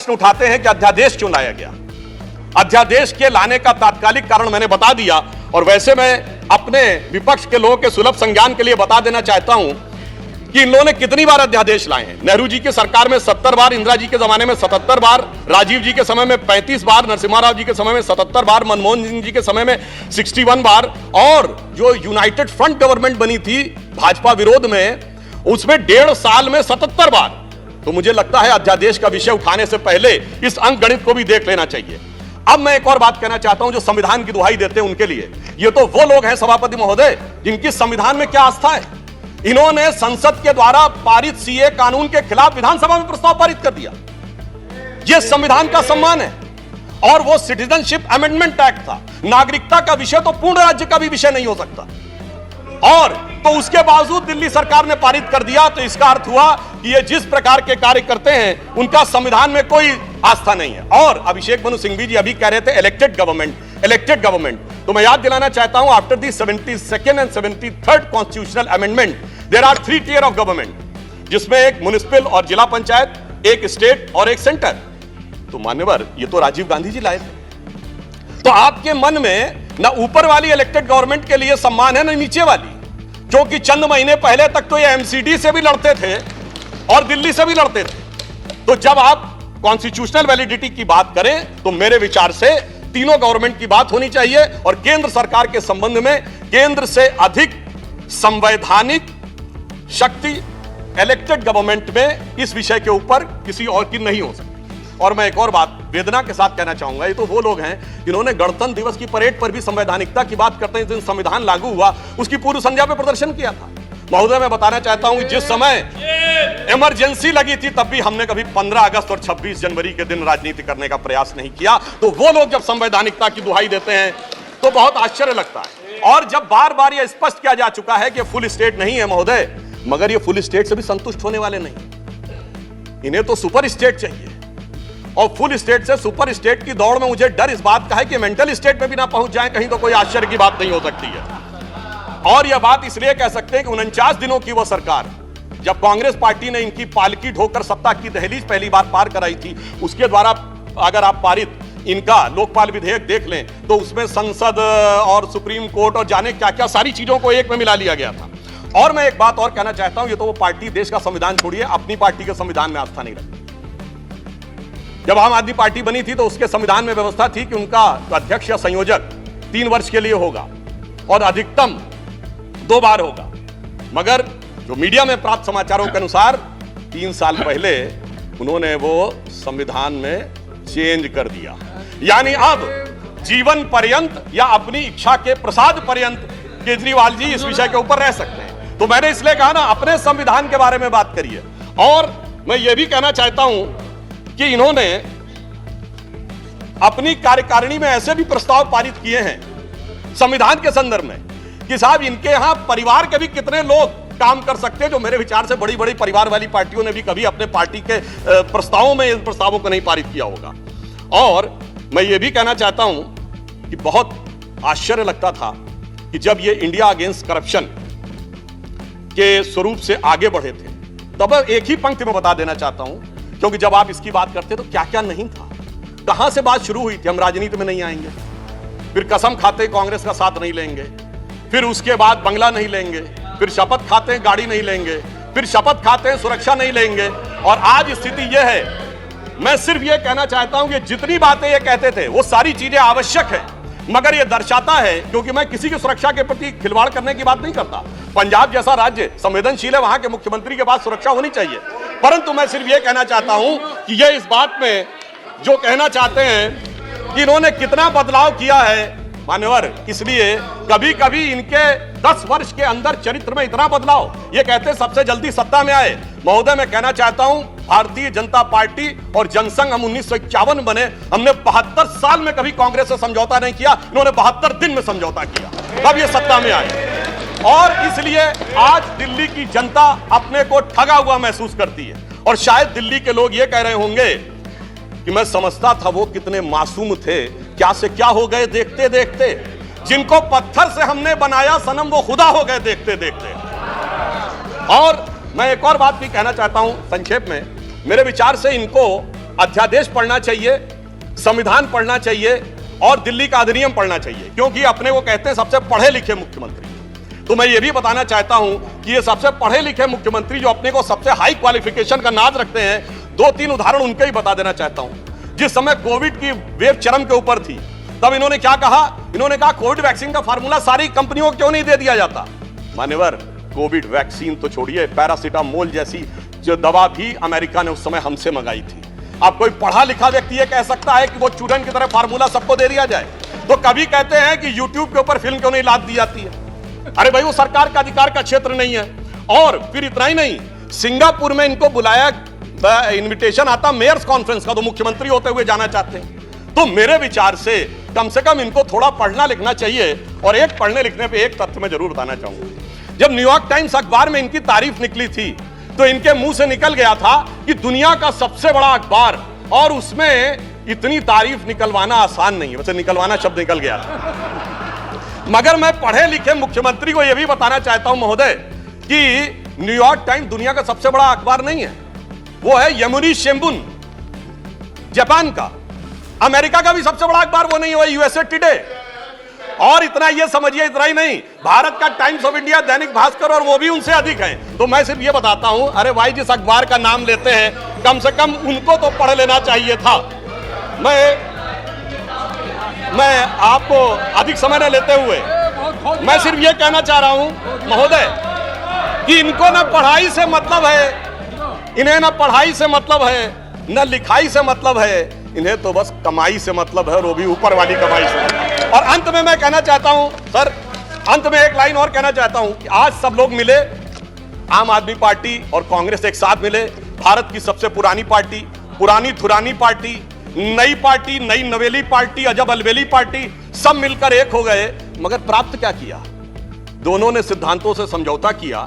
प्रश्न उठाते हैं कि अध्यादेश क्यों लाया गया। अध्यादेश के लाने का तात्कालिक कारण मैंने बता दिया, और वैसे मैं अपने विपक्ष के लोगों के सुलभ संज्ञान के लिए बता देना चाहता हूं कि इन लोगों ने कितनी बार अध्यादेश लाए हैं। नेहरू जी की सरकार में 70 बार, इंदिरा जी के जमाने में 77 बार, राजीव जी के समय में 35 बार, नरसिम्हा राव जी के समय में 77 बार, मनमोहन सिंह जी के समय में 61 बार, और जो यूनाइटेड फ्रंट गवर्नमेंट बनी थी भाजपा विरोध में, उसमें 1.5 साल में 77 बार। तो मुझे लगता है अध्यादेश का विषय उठाने से पहले इस अंकगणित को भी देख लेना चाहिए। अब मैं एक और बात कहना चाहता हूं, जो संविधान की दुहाई देते हैं उनके लिए। ये तो वो लोग हैं सभापति महोदय जिनकी संविधान में क्या आस्था है। इन्होंने संसद के द्वारा पारित सीए कानून के खिलाफ विधानसभा में प्रस्ताव पारित कर दिया। यह संविधान का सम्मान है। और वो सिटीजनशिप अमेंडमेंट एक्ट था। नागरिकता का विषय तो पूर्ण राज्य का भी विषय नहीं हो सकता, और तो उसके बावजूद दिल्ली सरकार ने पारित कर दिया। तो इसका अर्थ हुआ कि ये जिस प्रकार के कार्य करते हैं उनका संविधान में कोई आस्था नहीं है। और अभिषेक मनु सिंघवी जी अभी कह रहे थे इलेक्टेड गवर्नमेंट, तो मैं याद दिलाना चाहता हूं, after the 72nd and 73rd constitutional amendment there are 3 tier of government, जिसमें एक म्युनिसिपल और जिला पंचायत, एक स्टेट और एक सेंटर। तो मान्यवर, ये तो राजीव गांधी जी लाए थे। तो आपके मन में ना ऊपर वाली इलेक्टेड गवर्नमेंट के लिए सम्मान है, ना नीचे वाली, क्योंकि चंद महीने पहले तक तो ये एमसीडी से भी लड़ते थे और दिल्ली से भी लड़ते थे। तो जब आप कॉन्स्टिट्यूशनल वैलिडिटी की बात करें तो मेरे विचार से तीनों गवर्नमेंट की बात होनी चाहिए, और केंद्र सरकार के संबंध में केंद्र से अधिक संवैधानिक शक्ति इलेक्टेड गवर्नमेंट में इस विषय के ऊपर किसी और की नहीं हो सकती। और मैं एक और बात वेदना के साथ कहना चाहूंगा, ये तो वो लोग हैं जिन्होंने गणतंत्र दिवस की परेड पर भी संवैधानिकता की बात करते हैं। जिस दिन संविधान लागू हुआ उसकी पूर्व संध्या पे प्रदर्शन किया था। महोदय, मैं बताना चाहता हूं कि जिस समय इमरजेंसी लगी थी तब भी हमने कभी 15 अगस्त और 26 जनवरी के दिन राजनीति करने का प्रयास नहीं किया। तो वो लोग जब संवैधानिकता की दुहाई देते हैं तो बहुत आश्चर्य लगता है। और जब बार बार यह स्पष्ट किया जा चुका है कि फुल स्टेट नहीं है महोदय, मगर ये फुल स्टेट से भी संतुष्ट होने वाले नहीं, इन्हें तो सुपर स्टेट चाहिए। और फुल स्टेट से सुपर स्टेट की दौड़ में मुझे डर इस बात का है कि मेंटल स्टेट में भी ना पहुंच जाए कहीं, तो कोई आश्चर्य की बात नहीं हो सकती है। और यह बात इसलिए कह सकते हैं कि 49 दिनों की वह सरकार, जब कांग्रेस पार्टी ने इनकी पालकी ढोकर सत्ता की दहलीज पहली बार पार कराई थी, उसके द्वारा अगर आप पारित इनका लोकपाल विधेयक देख लें तो उसमें संसद और सुप्रीम कोर्ट और जाने क्या क्या सारी चीजों को एक में मिला लिया गया था। और मैं एक बात और कहना चाहता हूं, ये तो वो पार्टी देश का संविधान छोड़िए, अपनी पार्टी के संविधान में आस्था नहीं रखती। जब आम आदमी पार्टी बनी थी तो उसके संविधान में व्यवस्था थी कि उनका अध्यक्ष या संयोजक 3 वर्ष के लिए होगा और अधिकतम 2 बार होगा। मगर जो मीडिया में प्राप्त समाचारों के अनुसार 3 साल पहले उन्होंने वो संविधान में चेंज कर दिया। यानी अब जीवन पर्यंत या अपनी इच्छा के प्रसाद पर्यंत केजरीवाल जी इस विषय के ऊपर रह सकते हैं। तो मैंने इसलिए कहा ना, अपने संविधान के बारे में बात करिए। और मैं ये भी कहना चाहता हूं कि इन्होंने अपनी कार्यकारिणी में ऐसे भी प्रस्ताव पारित किए हैं संविधान के संदर्भ में कि साहब इनके यहां परिवार के भी कितने लोग काम कर सकते हैं, जो मेरे विचार से बड़ी बड़ी परिवार वाली पार्टियों ने भी कभी अपने पार्टी के प्रस्तावों में इन प्रस्तावों को नहीं पारित किया होगा। और मैं ये भी कहना चाहता हूं कि बहुत आश्चर्य लगता था कि जब ये इंडिया अगेंस्ट करप्शन के स्वरूप से आगे बढ़े थे, तब एक ही पंक्ति में बता देना चाहता हूं, क्योंकि जब आप इसकी बात करते तो क्या क्या नहीं था, कहां से बात शुरू हुई थी। हम राजनीति में नहीं आएंगे, फिर कसम खाते कांग्रेस का साथ नहीं लेंगे, फिर उसके बाद बंगला नहीं लेंगे, फिर शपथ खाते गाड़ी नहीं लेंगे, फिर शपथ खाते सुरक्षा नहीं लेंगे, और आज स्थिति यह है। मैं सिर्फ यह कहना चाहता हूं कि जितनी बातें ये कहते थे वो सारी चीजें आवश्यक है, मगर यह दर्शाता है, क्योंकि मैं किसी की सुरक्षा के प्रति खिलवाड़ करने की बात नहीं करता। पंजाब जैसा राज्य संवेदनशील है, वहां के मुख्यमंत्री के पास सुरक्षा होनी चाहिए। परंतु मैं सिर्फ यह कहना चाहता हूं कि यह इस बात में जो कहना चाहते हैं कि इन्होंने कितना बदलाव किया है मान्यवर, इसलिए कभी कभी इनके 10 वर्ष के अंदर चरित्र में इतना बदलाव, ये कहते सबसे जल्दी सत्ता में आए। महोदय, मैं कहना चाहता हूं भारतीय जनता पार्टी और जनसंघ, हम 1951 बने, हमने 72 साल में कभी कांग्रेस से समझौता नहीं किया, इन्होंने 72 दिन में समझौता किया, तब ये सत्ता में आए। और इसलिए आज दिल्ली की जनता अपने को ठगा हुआ महसूस करती है। और शायद दिल्ली के लोग ये कह रहे होंगे कि मैं समझता था वो कितने मासूम थे, क्या से क्या हो गए देखते देखते, जिनको पत्थर से हमने बनाया सनम वो खुदा हो गए देखते देखते। और मैं एक और बात भी कहना चाहता हूं संक्षेप में, मेरे विचार से इनको अध्यादेश पढ़ना चाहिए, संविधान पढ़ना चाहिए और दिल्ली का अधिनियम पढ़ना चाहिए, क्योंकि अपने वो कहते हैं सबसे पढ़े लिखे मुख्यमंत्री। तो मैं ये भी बताना चाहता हूं कि ये सबसे पढ़े लिखे मुख्यमंत्री जो अपने को सबसे हाई क्वालिफिकेशन का नाज रखते हैं, 2-3 उदाहरण उनके ही बता देना चाहता हूं। जिस समय कोविड की वेव चरम के ऊपर थी, तब इन्होंने क्या कहा? इन्होंने कहा कोविड वैक्सीन का फार्मूला सारी कंपनियों को क्यों नहीं दे दिया जाता? मान्यवर, कोविड वैक्सीन तो छोड़िए, पैरासीटामोल जैसी जो दवा भी अमेरिका ने उस समय हमसे मंगाई थी। अब कोई पढ़ा लिखा व्यक्ति ये कह सकता है कि वो चूरन की तरह फार्मूला सबको दे दिया जाए? तो कभी कहते हैं कि यूट्यूब के ऊपर फिल्म क्यों नहीं लाद दी जाती है? अरे भाई, वो सरकार का अधिकार का क्षेत्र नहीं है। और फिर इतना ही नहीं, सिंगापुर में इनको बुलाया, इनविटेशन आता मेयर्स कॉन्फ्रेंस का, तो मुख्यमंत्री होते हुए जाना चाहते हैं। तो मेरे विचार से कम इनको थोड़ा पढ़ना लिखना चाहिए। और एक पढ़ने लिखने पे एक तथ्य मैं जरूर बताना चाहूंगा। जब न्यूयॉर्क टाइम्स अखबार में इनकी तारीफ निकली थी, तो इनके मुंह से निकल गया था कि दुनिया का सबसे बड़ा अखबार, और उसमें इतनी तारीफ निकलवाना आसान नहीं है। वैसे निकलवाना शब्द निकल गया था, मगर मैं पढ़े लिखे मुख्यमंत्री को यह भी बताना चाहता हूं महोदय कि न्यूयॉर्क टाइम्स दुनिया का सबसे बड़ा अखबार नहीं है, वो है यमुनी शिंबुन जापान का। अमेरिका का भी सबसे बड़ा अखबार वो नहीं है, वो यूएसए टुडे। और इतना ये समझिए, इतना ही नहीं, भारत का times of India, Dainik Bhaskar, और वो भी उनसे अधिक हैं। तो मैं सिर्फ ये बताता हूं, अरे भाई, जिस अखबार का नाम लेते हैं, कम से कम उनको तो पढ़ लेना चाहिए था। मैं आपको अधिक समय न लेते हुए मैं सिर्फ ये कहना चाह रहा हूं महोदय कि इनको न पढ़ाई से मतलब है, इन्हें न पढ़ाई से मतलब है, न लिखाई से मतलब है, इन्हें तो बस कमाई से मतलब है, और वो भी ऊपर वाली कमाई से। और अंत में मैं कहना चाहता हूं सर, अंत में एक लाइन और कहना चाहता हूं कि आज सब लोग मिले, आम आदमी पार्टी और कांग्रेस एक साथ मिले, भारत की सबसे पुरानी पार्टी, पुरानी थुरानी पार्टी, नई पार्टी, नई नवेली पार्टी, अजब अलबेली पार्टी, सब मिलकर एक हो गए। मगर प्राप्त क्या किया? दोनों ने सिद्धांतों से समझौता किया,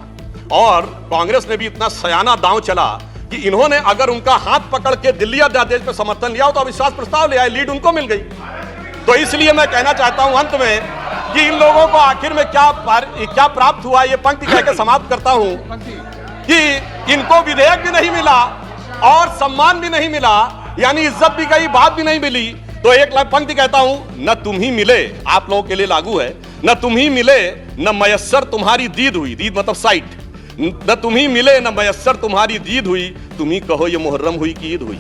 और कांग्रेस ने भी इतना सयाना दांव चला कि इन्होंने अगर उनका हाथ पकड़ के दिल्ली अध्यादेश पर समर्थन लिया हो तो अविश्वास प्रस्ताव ले आए, लीड उनको मिल गई। तो इसलिए मैं कहना चाहता हूं अंत में कि इन लोगों को आखिर में क्या प्राप्त हुआ, ये पंक्ति कह के समाप्त करता हूं कि इनको विधेयक भी नहीं मिला और सम्मान भी नहीं मिला, यानी इज्जत भी गई, बात भी नहीं मिली। तो एक पंक्ति कहता हूं, न तुम ही मिले, आप लोगों के लिए लागू है, न तुम ही मिले, न मयस्सर तुम्हारी दीद हुई, दीद मतलब साइट, न तुम ही मिले, न मयस्सर तुम्हारी दीद हुई, तुम ही कहो ये मुहर्रम हुई कि ईद हुई।